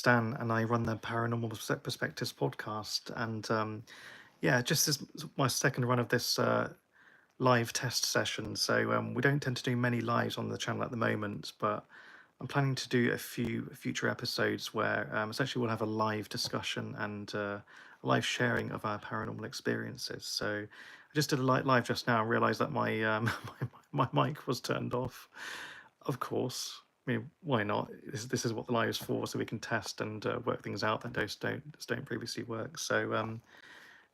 Stan, and I run the Paranormal Perspectives podcast. And yeah, just as my second run of this live test session. So we don't tend to do many lives on the channel at the moment, but I'm planning to do a few future episodes where essentially we'll have a live discussion and a live sharing of our paranormal experiences. So I just did a live just now and realised that my, my mic was turned off. Of course, I mean, why not? This is what the live is for, so we can test and work things out that don't previously work. So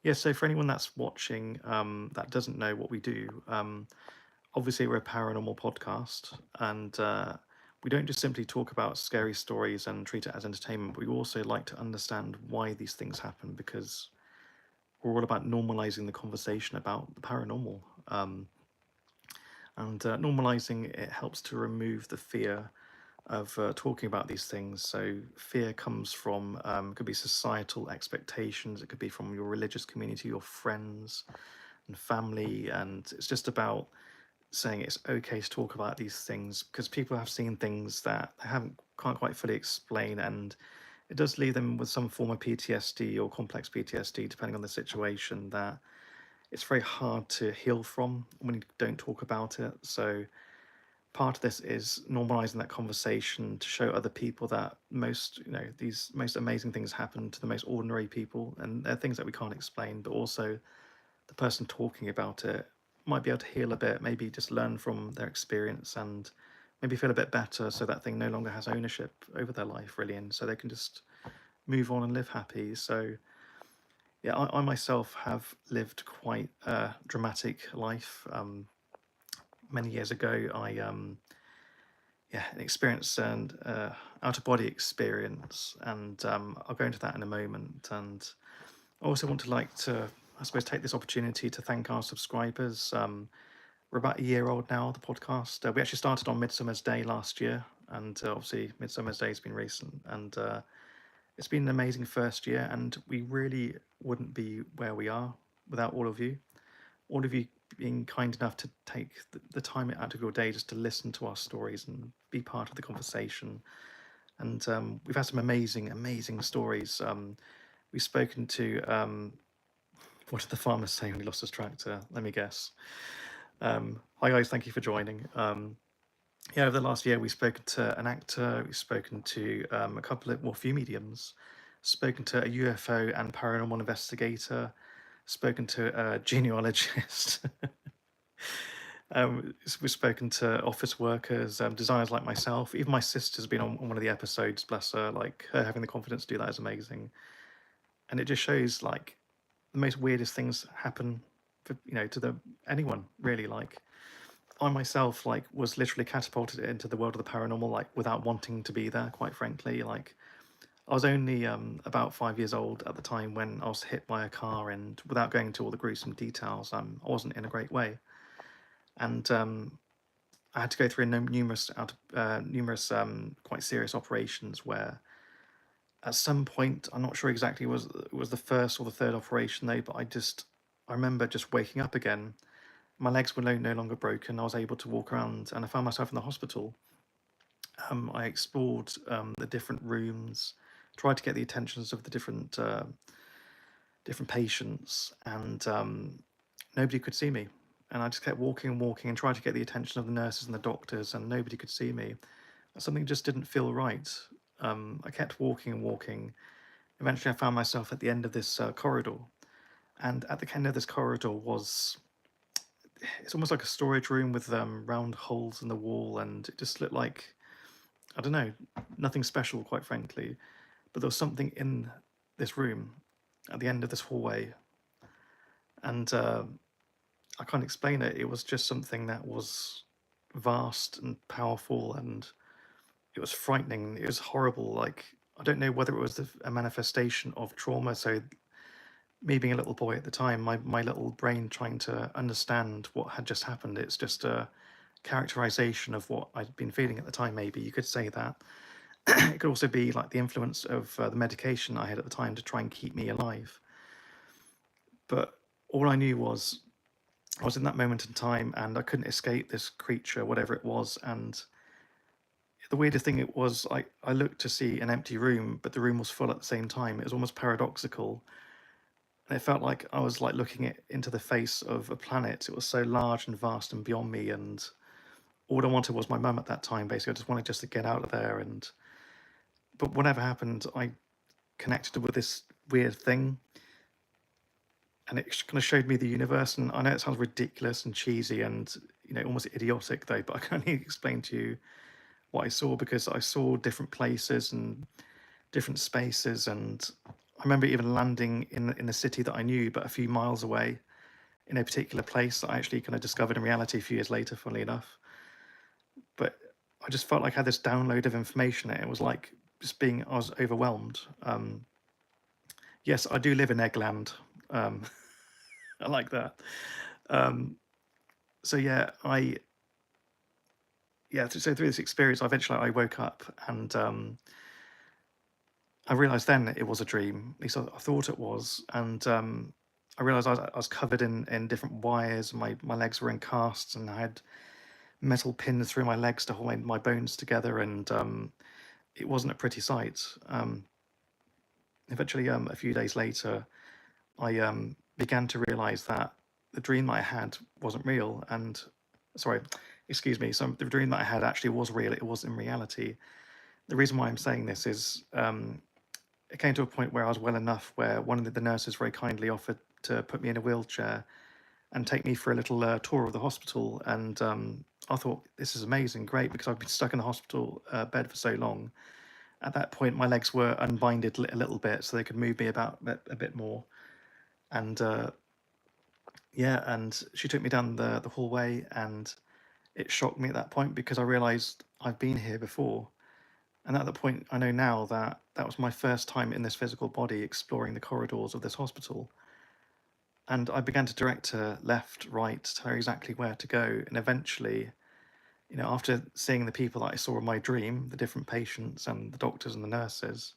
yeah, so for anyone that's watching that doesn't know what we do, obviously we're a paranormal podcast, and we don't just simply talk about scary stories and treat it as entertainment, but we also like to understand why these things happen, because we're all about normalizing the conversation about the paranormal. And normalizing it helps to remove the fear of talking about these things. So fear comes from could be societal expectations, it could be from your religious community, your friends and family, and it's just about saying it's okay to talk about these things because people have seen things that they can't quite fully explain, and it does leave them with some form of PTSD or complex PTSD depending on the situation, that it's very hard to heal from when you don't talk about it. So part of this is normalizing that conversation to show other people that these most amazing things happen to the most ordinary people, and they're things that we can't explain, but also the person talking about it might be able to heal a bit, maybe just learn from their experience and maybe feel a bit better, so that thing no longer has ownership over their life, really, and so they can just move on and live happy. So yeah, I myself have lived quite a dramatic life. Many years ago, I experienced an out of body experience, and I'll go into that in a moment. And I also want to I suppose, take this opportunity to thank our subscribers. We're about a year old now, the podcast. We actually started on Midsummer's Day last year, and obviously Midsummer's Day has been recent, and it's been an amazing first year, and we really wouldn't be where we are without all of you being kind enough to take the time out of your day just to listen to our stories and be part of the conversation. And we've had some amazing stories. We've spoken to, what did the farmer say when he lost his tractor? Let me guess. Hi guys, thank you for joining. Yeah, over the last year, we've spoken to an actor, we've spoken to a few mediums, spoken to a UFO and paranormal investigator, spoken to a genealogist. We've spoken to office workers, designers like myself. Even my sister's been on one of the episodes, bless her. Like, her having the confidence to do that is amazing. And it just shows, like, the most weirdest things happen for, to anyone, really. Like, I myself, like, was literally catapulted into the world of the paranormal, like, without wanting to be there, quite frankly. Like, I was only about 5 years old at the time when I was hit by a car, and without going into all the gruesome details, I wasn't in a great way. And I had to go through numerous quite serious operations where at some point, I'm not sure exactly it was the first or the third operation though, but I remember just waking up again. My legs were no longer broken. I was able to walk around, and I found myself in the hospital. I explored the different rooms, tried to get the attentions of the different patients, and nobody could see me. And I just kept walking and walking and tried to get the attention of the nurses and the doctors, and nobody could see me. Something just didn't feel right. I kept walking and walking. Eventually, I found myself at the end of this corridor. And at the end of this corridor it's almost like a storage room with round holes in the wall, and it just looked like, I don't know, nothing special, quite frankly. But there was something in this room at the end of this hallway, and I can't explain it. It was just something that was vast and powerful, and it was frightening. It was horrible. Like, I don't know whether it was a manifestation of trauma. So me being a little boy at the time, my little brain trying to understand what had just happened. It's just a characterization of what I'd been feeling at the time. Maybe you could say that. It could also be like the influence of the medication I had at the time to try and keep me alive. But all I knew was I was in that moment in time, and I couldn't escape this creature, whatever it was. And the weirdest thing it was, I looked to see an empty room, but the room was full at the same time. It was almost paradoxical. And it felt like I was like looking into the face of a planet. It was so large and vast and beyond me. And all I wanted was my mum at that time, basically. I just wanted just to get out of there. But whatever happened, I connected with this weird thing. And it kind of showed me the universe. And I know it sounds ridiculous and cheesy and, almost idiotic though, but I can only explain to you what I saw, because I saw different places and different spaces. And I remember even landing in the city that I knew, but a few miles away, in a particular place that I actually kind of discovered in reality a few years later, funnily enough. But I just felt like I had this download of information. It was like I was overwhelmed. Yes, I do live in Eggland. Um, I like that. Um, so yeah, so through this experience, eventually I woke up, and I realized then it was a dream. At least I thought it was. And I realized I was covered in different wires. My legs were in casts, and I had metal pins through my legs to hold my bones together. And it wasn't a pretty sight. Eventually, a few days later, I began to realize that the dream that I had wasn't real. And sorry, excuse me. So the dream that I had actually was real. It was in reality. The reason why I'm saying this is it came to a point where I was well enough where one of the nurses very kindly offered to put me in a wheelchair and take me for a little tour of the hospital. And I thought, this is amazing, great, because I've been stuck in the hospital bed for so long. At that point, my legs were unbinded a little bit so they could move me about a bit more. And and she took me down the hallway, and it shocked me at that point because I realized I've been here before. And at that point, I know now that that was my first time in this physical body exploring the corridors of this hospital. And I began to direct her left, right, tell her exactly where to go. And eventually, after seeing the people that I saw in my dream, the different patients and the doctors and the nurses,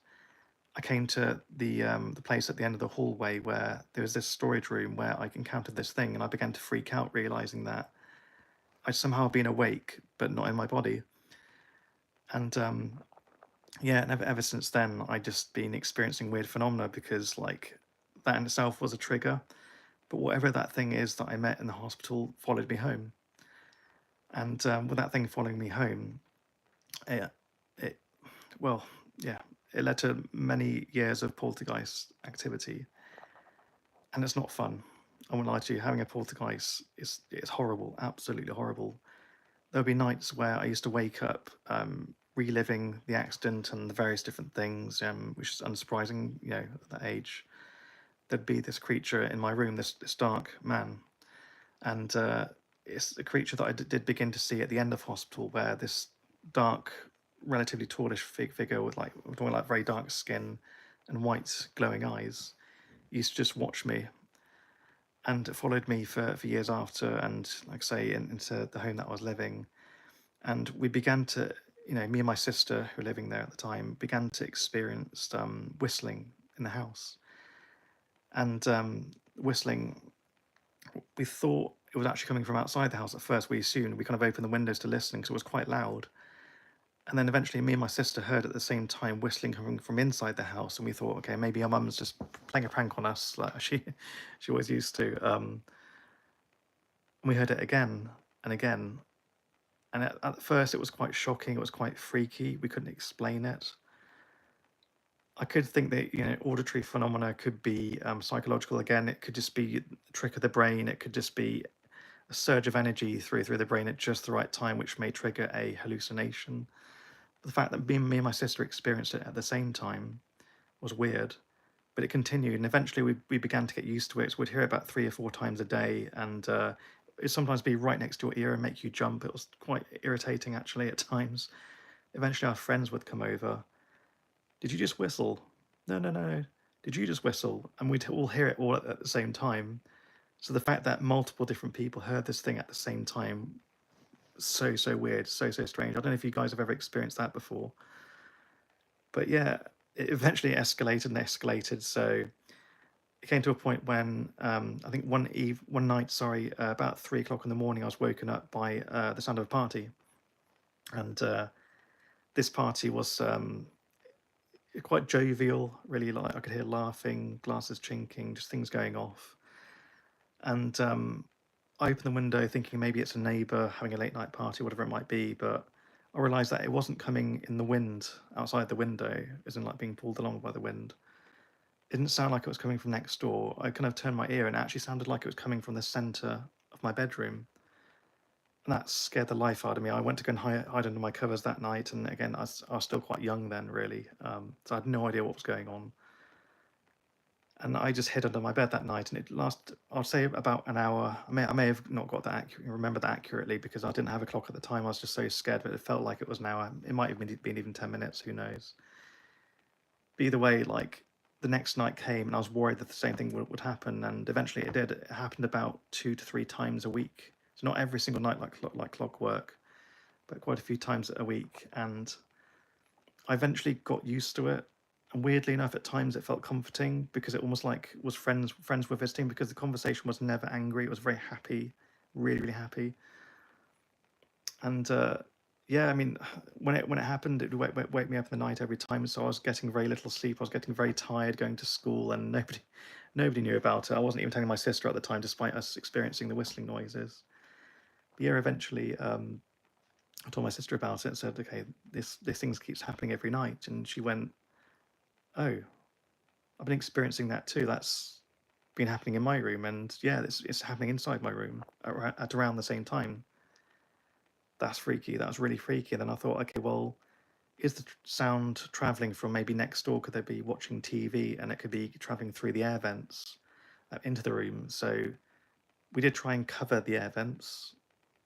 I came to the place at the end of the hallway where there was this storage room where I encountered this thing, and I began to freak out, realizing that I'd somehow been awake but not in my body. And and ever since then, I just been experiencing weird phenomena, because like that in itself was a trigger. But whatever that thing is that I met in the hospital followed me home. And with that thing following me home, it, it well, yeah, it led to many years of poltergeist activity, and it's not fun. I won't lie to you. Having a poltergeist is it's horrible, absolutely horrible. There'll be nights where I used to wake up reliving the accident and the various different things, which is unsurprising, at that age. There'd be this creature in my room, this dark man, and it's a creature that I did begin to see at the end of hospital, where this dark, relatively tallish figure with like very dark skin and white glowing eyes used to just watch me, and it followed me for years after, and like I say, into the home that I was living. And we began to, me and my sister who were living there at the time began to experience whistling in the house. And whistling, we thought it was actually coming from outside the house at first. We assumed, we kind of opened the windows to listen because it was quite loud. And then eventually me and my sister heard at the same time whistling coming from inside the house, and we thought, okay, maybe our mum's just playing a prank on us like she always used to. And we heard it again and again. And at first it was quite shocking, it was quite freaky, we couldn't explain it. I could think that, auditory phenomena could be psychological again. It could just be a trick of the brain. It could just be a surge of energy through the brain at just the right time, which may trigger a hallucination. But the fact that me and my sister experienced it at the same time was weird. But it continued, and eventually we began to get used to it. So we'd hear it about 3 or 4 times a day, and it'd sometimes be right next to your ear and make you jump. It was quite irritating, actually, at times. Eventually, our friends would come over. Did you just whistle? No, no, no, no. Did you just whistle? And we'd all hear it all at the same time. So the fact that multiple different people heard this thing at the same time, so weird, so strange. I don't know if you guys have ever experienced that before. But yeah, it eventually escalated and escalated. So it came to a point when I think one night, sorry, about 3 o'clock in the morning, I was woken up by the sound of a party, and this party was quite jovial, really. Like I could hear laughing, glasses chinking, just things going off. And I opened the window thinking maybe it's a neighbour having a late night party, whatever it might be. But I realised that it wasn't coming in the wind outside the window, isn't like being pulled along by the wind. It didn't sound like it was coming from next door. I kind of turned my ear and it actually sounded like it was coming from the centre of my bedroom. And that scared the life out of me. I went to go and hide under my covers that night. And again, I was still quite young then, really. So I had no idea what was going on. And I just hid under my bed that night, and it lasted, I'll say, about an hour. I may have not got that remember that accurately because I didn't have a clock at the time. I was just so scared, but it felt like it was an hour. It might have been even 10 minutes. Who knows? But either way, like the next night came, and I was worried that the same thing would happen, and eventually it did. It happened about 2 to 3 times a week. So not every single night like clockwork, but quite a few times a week, and I eventually got used to it. And weirdly enough, at times it felt comforting because it almost like was friends were visiting because the conversation was never angry. It was very happy, really, really happy. And yeah, I mean, when it happened, it would wake me up in the night every time. So I was getting very little sleep. I was getting very tired going to school, and nobody knew about it. I wasn't even telling my sister at the time, despite us experiencing the whistling noises. But yeah, eventually, I told my sister about it and said, "Okay, this thing keeps happening every night." And she went, "Oh, I've been experiencing that too. That's been happening in my room, and yeah, it's happening inside my room at around the same time. That's freaky. That was really freaky." And then I thought, okay, well, is the sound traveling from maybe next door? Could they be watching TV and it could be traveling through the air vents into the room? So we did try and cover the air vents.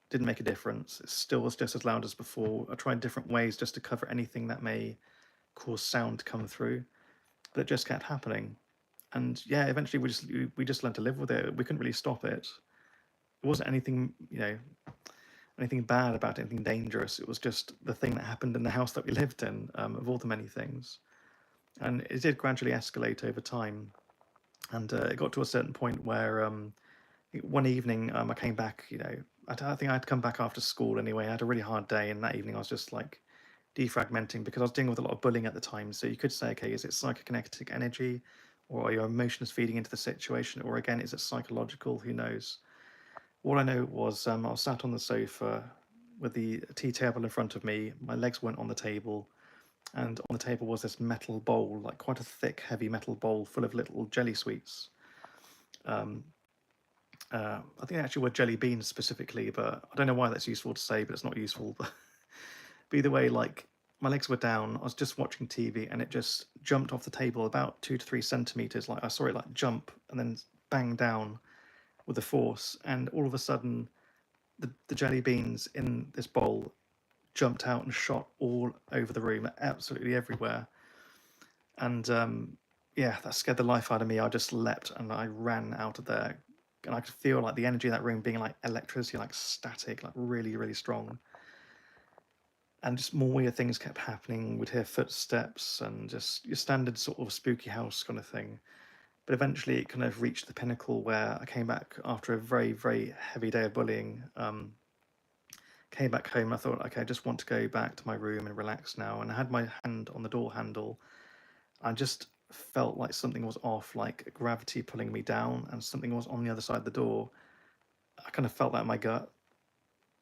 Didn't make a difference. It still was just as loud as before. I tried different ways just to cover anything that may cause sound to come through, but it just kept happening. And yeah, eventually we just learned to live with it. We couldn't really stop it. It wasn't anything, anything bad about it, anything dangerous. It was just the thing that happened in the house that we lived in, of all the many things. And it did gradually escalate over time. And it got to a certain point where one evening I came back. I think I had to come back after school anyway. I had a really hard day, and that evening I was just like defragmenting because I was dealing with a lot of bullying at the time. So you could say, okay, is it psychokinetic energy, or are your emotions feeding into the situation, or again, is it psychological? Who knows? All I know was I was sat on the sofa with the tea table in front of me. My legs weren't on the table, and on the table was this metal bowl, like quite a thick, heavy metal bowl full of little jelly sweets. Um, I think they actually were jelly beans specifically, but I don't know why that's useful to say, but it's not useful. But either way, like my legs were down. I was just watching TV, and it just jumped off the table about 2 to 3 centimeters. Like I saw it like jump and then bang down with a force, and all of a sudden, the jelly beans in this bowl jumped out and shot all over the room, absolutely everywhere. And yeah, that scared the life out of me. I just leapt and I ran out of there, and I could feel like the energy of that room being like electricity, like static, like really, really strong. And just more weird things kept happening. We'd hear footsteps and just your standard sort of spooky house kind of thing. But eventually, it kind of reached the pinnacle where I came back after a very, very heavy day of bullying. Came back home and I thought, okay, I just want to go back to my room and relax now. And I had my hand on the door handle. I just felt like something was off, like gravity pulling me down, and something was on the other side of the door. I kind of felt that in my gut,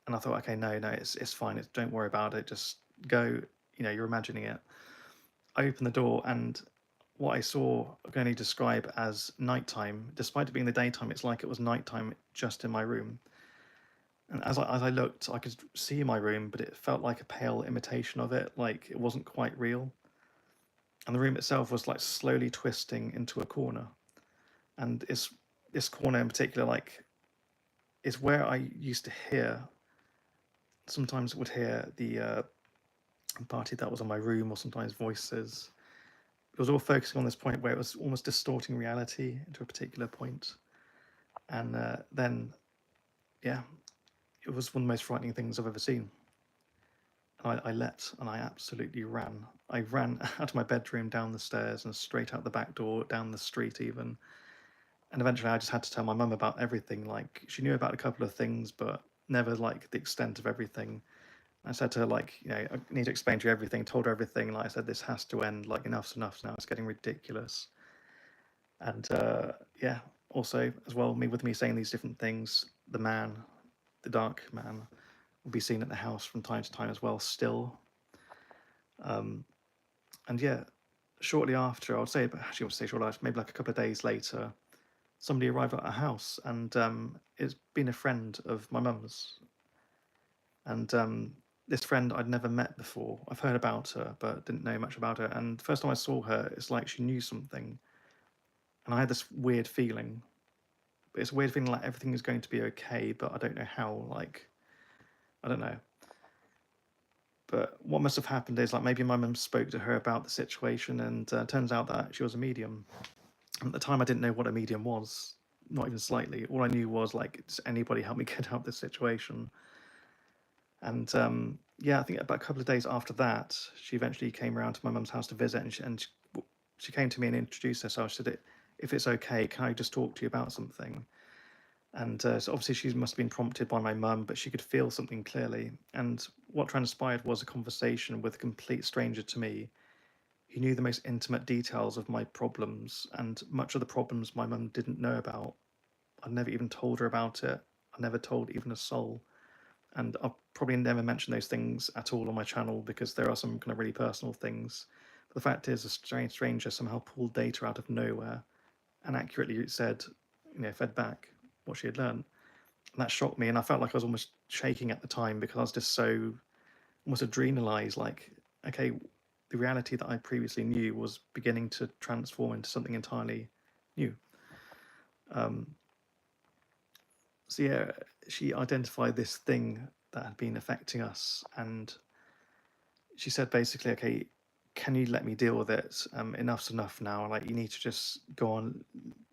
and I thought, okay, no, it's fine. Don't worry about it. Just go. You're imagining it. I opened the door, and what I saw I can only describe as nighttime. Despite it being the daytime, it's like it was nighttime just in my room. And as I looked, I could see my room, but it felt like a pale imitation of it, like it wasn't quite real. And the room itself was like slowly twisting into a corner. And it's this corner in particular, like, is where I used to hear. Sometimes would hear the party that was in my room, or sometimes voices. It was all focusing on this point where it was almost distorting reality into a particular point. And then, yeah, it was one of the most frightening things I've ever seen. And I leapt and I absolutely ran. I ran out of my bedroom, down the stairs, and straight out the back door, down the street even. And eventually I just had to tell my mum about everything. Like, she knew about a couple of things, but never like the extent of everything. I said to her, like, I need to explain to you everything, told her everything. Like I said, this has to end, like, enough's enough now, it's getting ridiculous. And yeah, also, as well, with me saying these different things, the dark man, will be seen at the house from time to time as well, still. And yeah, shortly after, I would say, but actually, I would say shortly after, maybe like a couple of days later, somebody arrived at our house, and it's been a friend of my mum's. And this friend I'd never met before. I've heard about her, but didn't know much about her. And the first time I saw her, it's like she knew something. And I had this weird feeling. But it's a weird feeling like everything is going to be okay, but I don't know how. Like, I don't know. But what must have happened is, like, maybe my mum spoke to her about the situation, and turns out that she was a medium. And at the time, I didn't know what a medium was, not even slightly. All I knew was, like, does anybody help me get out of this situation? And yeah, I think about a couple of days after that, she eventually came around to my mum's house to visit, and she came to me and introduced herself. She said, "If it's okay, can I just talk to you about something?" And so obviously she must have been prompted by my mum, but she could feel something clearly. And what transpired was a conversation with a complete stranger to me. He knew the most intimate details of my problems, and much of the problems my mum didn't know about. I'd never even told her about it. I never told even a soul. And I'll probably never mention those things at all on my channel because there are some kind of really personal things. But the fact is, a stranger somehow pulled data out of nowhere and accurately said, fed back what she had learned. And that shocked me, and I felt like I was almost shaking at the time because I was just so almost adrenalized. Like, okay, the reality that I previously knew was beginning to transform into something entirely new. So yeah, she identified this thing that had been affecting us, and she said basically, okay, can you let me deal with it? Enough's enough now. Like, you need to just go on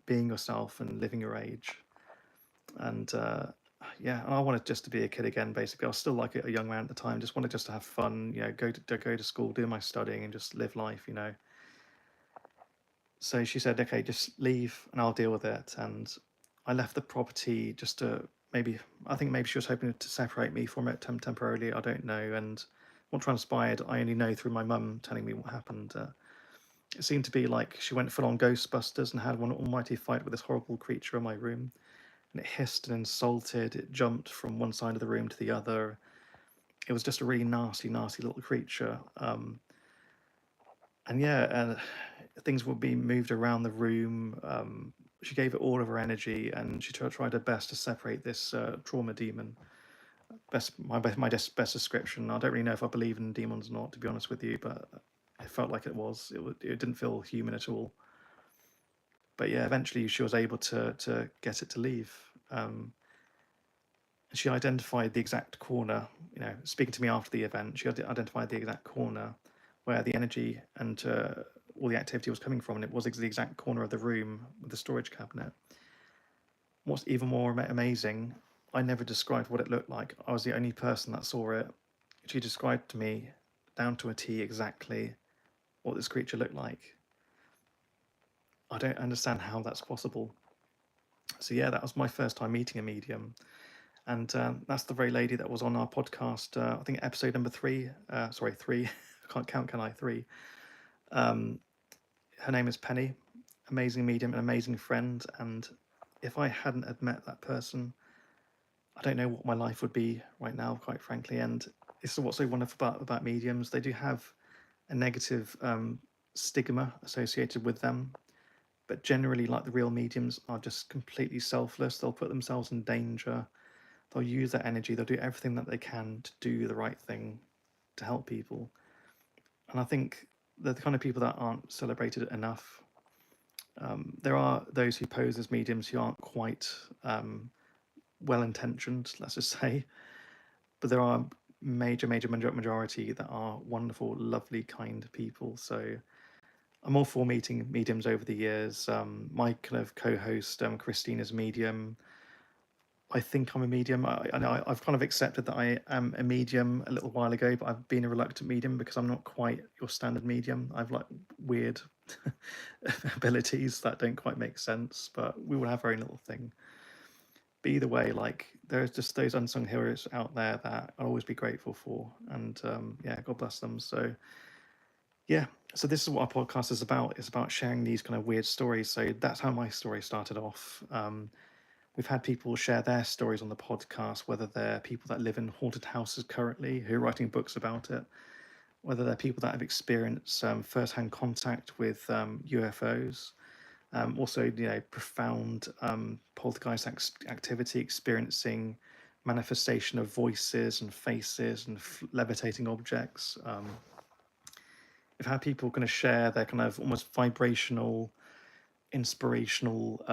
being yourself and living your age. And yeah, and I wanted just to be a kid again. Basically, I was still like a young man at the time. Just wanted just to have fun. Go to school, do my studying, and just live life. So she said, okay, just leave, and I'll deal with it. And I left the property just to maybe. I think maybe she was hoping to separate me from it temporarily. I don't know. And what transpired, I only know through my mum telling me what happened. It seemed to be like she went full on Ghostbusters and had one almighty fight with this horrible creature in my room. And it hissed and insulted. It jumped from one side of the room to the other. It was just a really nasty, nasty little creature. And yeah, and things were being moved around the room. She gave it all of her energy, and she tried her best to separate this trauma demon. Best description. I don't really know if I believe in demons or not, to be honest with you, but it felt like it was. It didn't feel human at all. But yeah, eventually she was able to get it to leave. She identified the exact corner. Speaking to me after the event, she identified the exact corner where the energy and all the activity was coming from, and it was the exact corner of the room with the storage cabinet. What's even more amazing, I never described what it looked like. I was the only person that saw it. She described to me, down to a T, exactly what this creature looked like. I don't understand how that's possible. So yeah, that was my first time meeting a medium. And that's the very lady that was on our podcast, I think episode number 3. Sorry, 3. I can't count, can I? 3. Her name is Penny. Amazing medium, an amazing friend. And if I hadn't had met that person, I don't know what my life would be right now, quite frankly. And this is what's so wonderful about mediums. They do have a negative stigma associated with them. But generally, like the real mediums, are just completely selfless. They'll put themselves in danger. They'll use that energy. They'll do everything that they can to do the right thing to help people. And I think they're the kind of people that aren't celebrated enough. There are those who pose as mediums who aren't quite well-intentioned, let's just say. But there are major majority that are wonderful, lovely, kind people. So I'm all for meeting mediums over the years. My kind of co-host, Christina's medium. I think I'm a medium. I've kind of accepted that I am a medium a little while ago, but I've been a reluctant medium because I'm not quite your standard medium. I've like weird abilities that don't quite make sense, but we will have our own little thing. But either way, like there's just those unsung heroes out there that I'll always be grateful for, and yeah, God bless them. So yeah, so this is what our podcast is about. It's about sharing these kind of weird stories. So that's how my story started off. We've had people share their stories on the podcast, whether they're people that live in haunted houses currently who are writing books about it, whether they're people that have experienced first-hand contact with UFOs, also, profound poltergeist activity, experiencing manifestation of voices and faces and levitating objects. We've had people kind of share their kind of almost vibrational, inspirational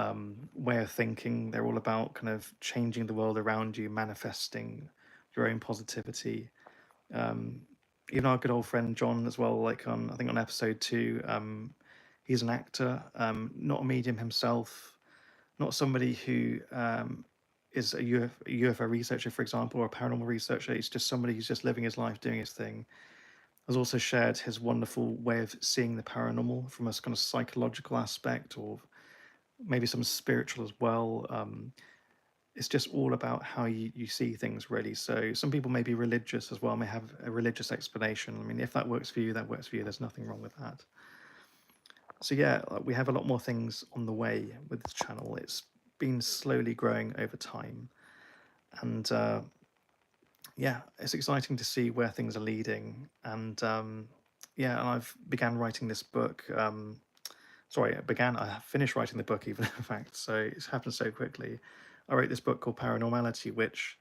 way of thinking. They're all about kind of changing the world around you, manifesting your own positivity. Even our good old friend John as well, like on I think on episode 2, he's an actor, not a medium himself, not somebody who is a UFO researcher, for example, or a paranormal researcher. He's just somebody who's just living his life, doing his thing. Has also shared his wonderful way of seeing the paranormal from a kind of psychological aspect, or maybe some spiritual as well. It's just all about how you see things, really. So some people may be religious as well, may have a religious explanation. I mean, if that works for you, that works for you. There's nothing wrong with that. So yeah, we have a lot more things on the way with this channel. It's been slowly growing over time, and yeah, it's exciting to see where things are leading. And yeah, and I've began writing this book. I finished writing the book even, in fact, so it's happened so quickly. I wrote this book called Paranormality, which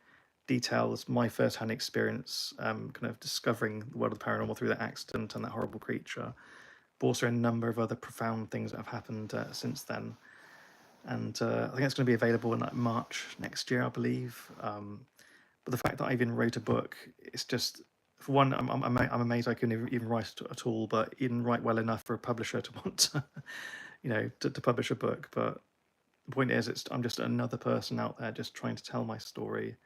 details my first-hand experience, kind of discovering the world of the paranormal through that accident and that horrible creature, but also a number of other profound things that have happened since then. And I think it's going to be available in like March next year, I believe. But the fact that I even wrote a book, it's just, for one, I'm amazed I can even write it at all, but even write well enough for a publisher to want to, to publish a book. But the point is, I'm just another person out there just trying to tell my story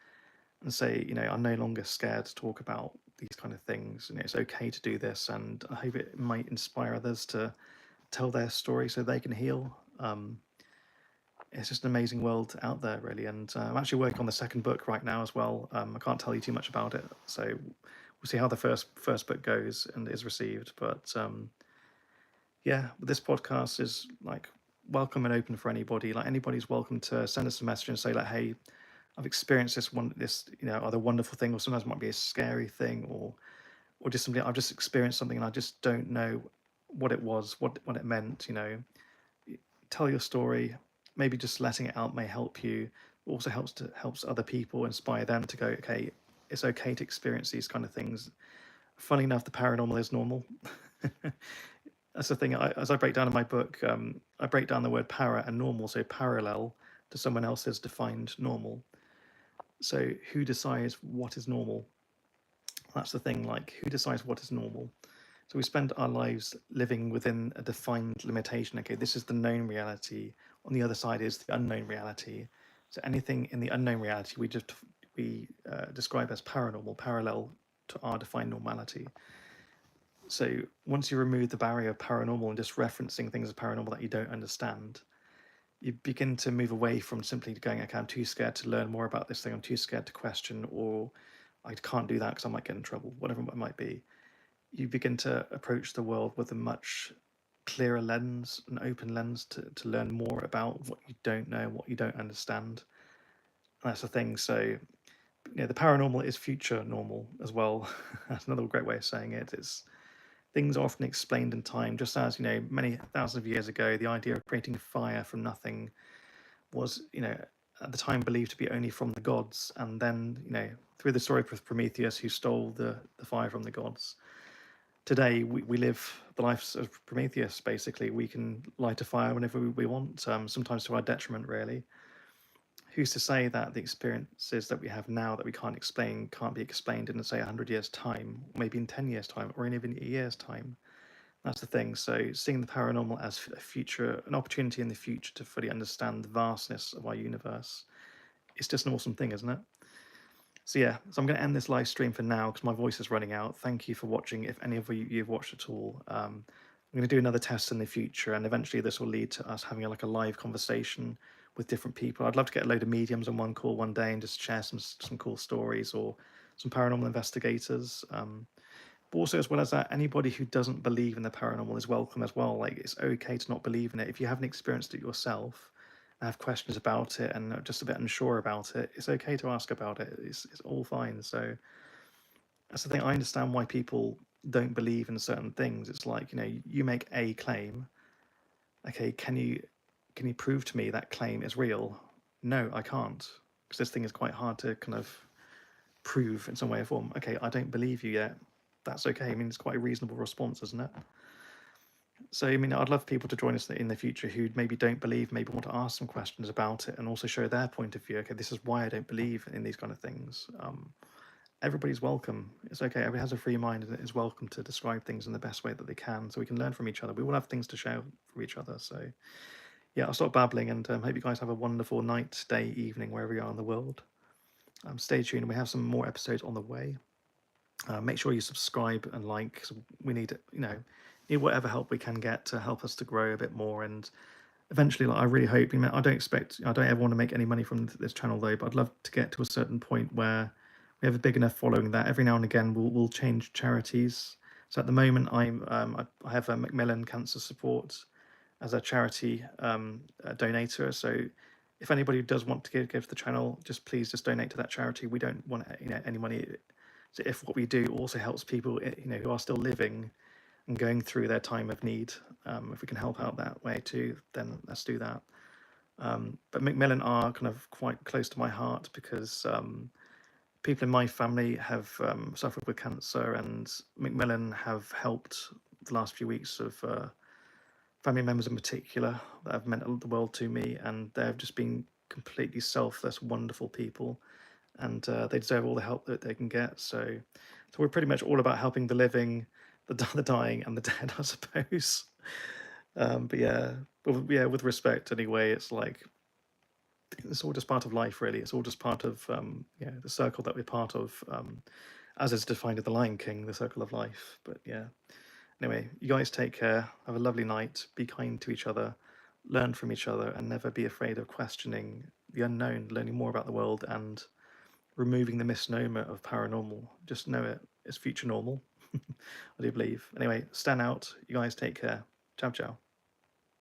and say, I'm no longer scared to talk about these kind of things. It's okay to do this, and I hope it might inspire others to tell their story so they can heal. It's just an amazing world out there, really. And I'm actually working on the second book right now as well. I can't tell you too much about it, so we'll see how the first book goes and is received. But yeah, this podcast is like welcome and open for anybody. Like anybody's welcome to send us a message and say like, hey, I've experienced this either wonderful thing, or sometimes it might be a scary thing, or just something I've just experienced something and I just don't know what it was, what it meant. Tell your story. Maybe just letting it out may help you. Also helps other people, inspire them to go, okay, it's okay to experience these kind of things. Funny enough, the paranormal is normal. That's the thing. As I break down in my book, I break down the word para and normal, so parallel to someone else's defined normal. So who decides what is normal? That's the thing. Like, who decides what is normal? So we spend our lives living within a defined limitation. Okay, this is the known reality. On the other side is the unknown reality. So anything in the unknown reality we describe as paranormal, parallel to our defined normality. So once you remove the barrier of paranormal and just referencing things as paranormal that you don't understand, you begin to move away from simply going, okay, I'm too scared to learn more about this thing. I'm too scared to question, or I can't do that because I might get in trouble, whatever it might be. You begin to approach the world with a much clearer lens, an open lens to learn more about what you don't know, what you don't understand. And that's the thing. So, the paranormal is future normal as well. That's another great way of saying it. It's things are often explained in time, just as many thousands of years ago, the idea of creating fire from nothing was, at the time believed to be only from the gods, and then, through the story of Prometheus, who stole the fire from the gods. Today, we live the life of Prometheus, basically. We can light a fire whenever we want, sometimes to our detriment, really. Who's to say that the experiences that we have now that we can't explain can't be explained in, say, 100 years' time, or maybe in 10 years' time, or in even a year's time? That's the thing. So seeing the paranormal as an opportunity in the future to fully understand the vastness of our universe, it's just an awesome thing, isn't it? So yeah, so I'm going to end this live stream for now because my voice is running out. Thank you for watching, if any of you've watched at all. I'm going to do another test in the future, and eventually this will lead to us having like a live conversation with different people. I'd love to get a load of mediums on one call one day and just share some cool stories, or some paranormal investigators. But also, as well as that, anybody who doesn't believe in the paranormal is welcome as well. Like, it's okay to not believe in it. If you haven't experienced it yourself and have questions about it and are just a bit unsure about it, it's okay to ask about it. It's all fine. So that's the thing. I understand why people don't believe in certain things. It's like, you make a claim. Okay, can you prove to me that claim is real? No, I can't, because this thing is quite hard to kind of prove in some way or form. Okay, I don't believe you yet. That's okay. I mean, it's quite a reasonable response, isn't it? So, I mean, I'd love people to join us in the future who maybe don't believe, maybe want to ask some questions about it and also show their point of view. Okay, this is why I don't believe in these kind of things. Everybody's welcome. It's okay. Everybody has a free mind and is welcome to describe things in the best way that they can, so we can learn from each other. We all have things to share from each other. So, yeah, I'll stop babbling and hope you guys have a wonderful night, day, evening, wherever you are in the world. Stay tuned. We have some more episodes on the way. Make sure you subscribe and like, 'cause we need whatever help we can get to help us to grow a bit more. And eventually, like, I really hope, I don't ever want to make any money from this channel though, but I'd love to get to a certain point where we have a big enough following that every now and again we'll change charities. So at the moment, I have a Macmillan Cancer Support as a charity donator. So if anybody does want to give to the channel, please just donate to that charity. We don't want any money. So if what we do also helps people who are still living and going through their time of need, if we can help out that way too, then let's do that. But Macmillan are kind of quite close to my heart because people in my family have suffered with cancer, and Macmillan have helped the last few weeks of family members in particular that have meant the world to me, and they've just been completely selfless, wonderful people, and they deserve all the help that they can get. So we're pretty much all about helping the living, the dying, and the dead, I suppose. But yeah, with respect anyway. It's like it's all just part of life, really. It's all just part of the circle that we're part of, as is defined in The Lion King, the circle of life. But yeah. Anyway, you guys take care. Have a lovely night. Be kind to each other. Learn from each other, and never be afraid of questioning the unknown, learning more about the world, and removing the misnomer of paranormal. Just know it's future normal. I do believe. Anyway, stand out. You guys take care. Ciao, ciao.